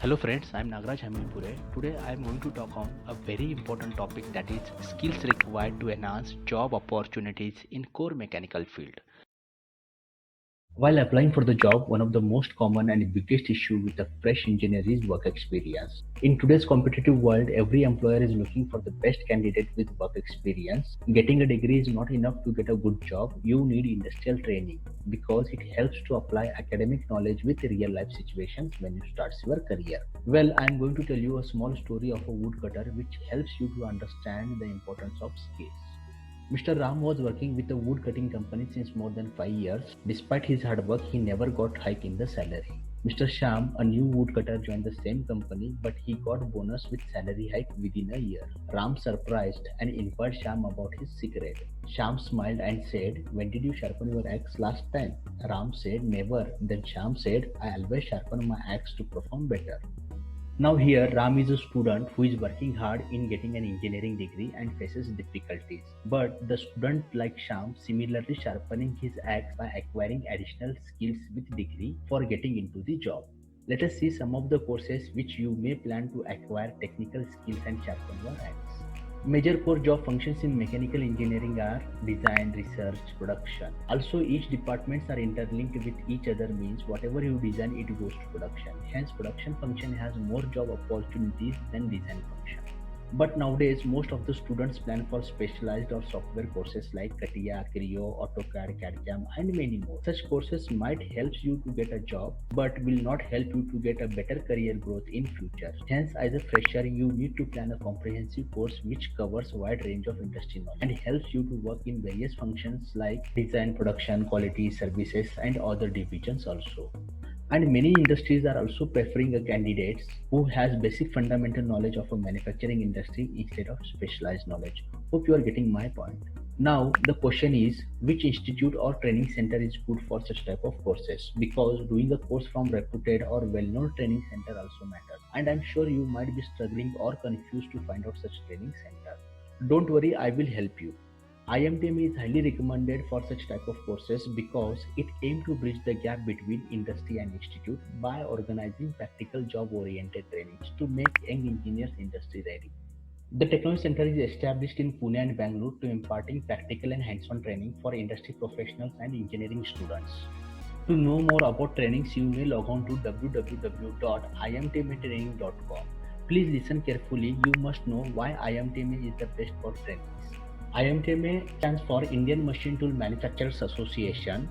Hello friends, I am Nagraj Hamilpure. Today I am going to talk on a very important topic, that is skills required to enhance job opportunities in core mechanical field. While applying for the job, one of the most common and biggest issue with a fresh engineer is work experience. In today's competitive world, every employer is looking for the best candidate with work experience. Getting a degree is not enough to get a good job. You need industrial training because it helps to apply academic knowledge with real life situations when you start your career. Well, I am going to tell you a small story of a woodcutter which helps you to understand the importance of skills. Mr. Ram was working with a wood cutting company since more than 5 years. Despite his hard work, he never got hike in the salary. Mr. Sham, a new woodcutter, joined the same company, but he got bonus with salary hike within a year. Ram surprised and inquired Sham about his secret. Sham smiled and said, "When did you sharpen your axe last time?" Ram said, "Never." Then Sham said, "I always sharpen my axe to perform better." Now here Ram is a student who is working hard in getting an engineering degree and faces difficulties. But the student like Sham similarly sharpening his axe by acquiring additional skills with degree for getting into the job. Let us see some of the courses which you may plan to acquire technical skills and sharpen your axe. Major core job functions in mechanical engineering are design, research, production. Also, each departments are interlinked with each other, means whatever you design it goes to production. Hence, production function has more job opportunities than design function. But nowadays, most of the students plan for specialized or software courses like CATIA, Creo, AutoCAD, CAD/CAM, and many more. Such courses might help you to get a job, but will not help you to get a better career growth in future. Hence, as a fresher, you need to plan a comprehensive course which covers a wide range of industry knowledge and helps you to work in various functions like design, production, quality, services, and other divisions also. And many industries are also preferring a candidate who has basic fundamental knowledge of a manufacturing industry instead of specialized knowledge. Hope you are getting my point. Now the question is, which institute or training center is good for such type of courses, because doing a course from reputed or well-known training center also matters, and I'm sure you might be struggling or confused to find out such training center. Don't worry, I will help you. IMTM is highly recommended for such type of courses because it aims to bridge the gap between industry and institute by organizing practical job-oriented trainings to make young engineers industry ready. The Technology Center is established in Pune and Bangalore to imparting practical and hands-on training for industry professionals and engineering students. To know more about trainings, you may log on to www.imtmatraining.com. Please listen carefully. You must know why IMTMA is the best for trainings. IMTMA stands for Indian Machine Tool Manufacturers Association.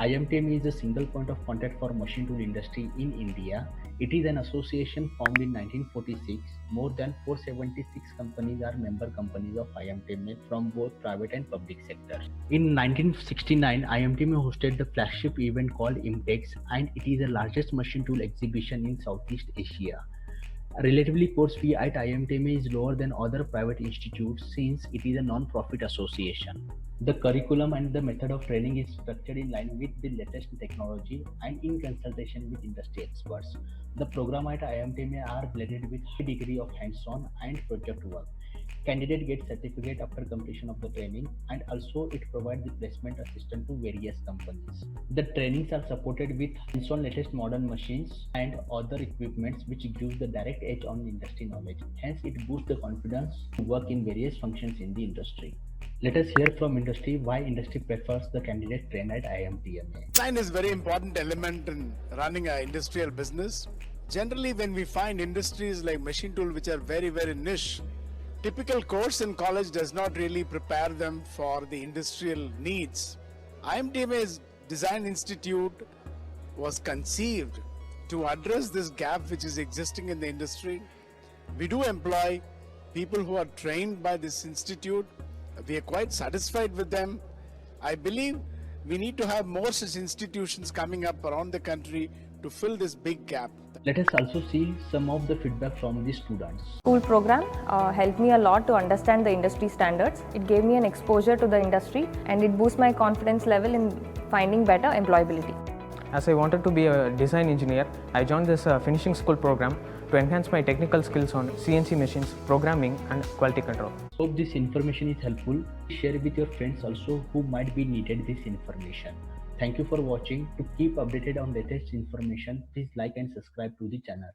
IMTMA is a single point of contact for machine tool industry in India. It is an association formed in 1946. More than 476 companies are member companies of IMTMA from both private and public sectors. In 1969, IMTMA hosted the flagship event called IMTEX, and it is the largest machine tool exhibition in Southeast Asia. Relatively, course fee at IMTMA is lower than other private institutes since it is a non-profit association. The curriculum and the method of training is structured in line with the latest technology and in consultation with industry experts. The program at IMTMA are blended with high degree of hands-on and project work. Candidate gets certificate after completion of the training, and also it provides the placement assistance to various companies. The trainings are supported with hands-on latest modern machines and other equipments which gives the direct edge on industry knowledge. Hence, it boosts the confidence to work in various functions in the industry. Let us hear from industry why industry prefers the candidate trained at IMTMA. Design is a very important element in running an industrial business. Generally, when we find industries like machine tool which are very, very niche, typical course in college does not really prepare them for the industrial needs. IMTMA's Design Institute was conceived to address this gap which is existing in the industry. We do employ people who are trained by this institute. We are quite satisfied with them. I believe we need to have more such institutions coming up around the country to fill this big gap. Let us also see some of the feedback from the students. School program helped me a lot to understand the industry standards. It gave me an exposure to the industry and it boosts my confidence level in finding better employability. As I wanted to be a design engineer, I joined this finishing school program to enhance my technical skills on CNC machines, programming and quality control. Hope this information is helpful. Share with your friends also who might be needed this information. Thank you for watching. To keep updated on latest information, please like and subscribe to the channel.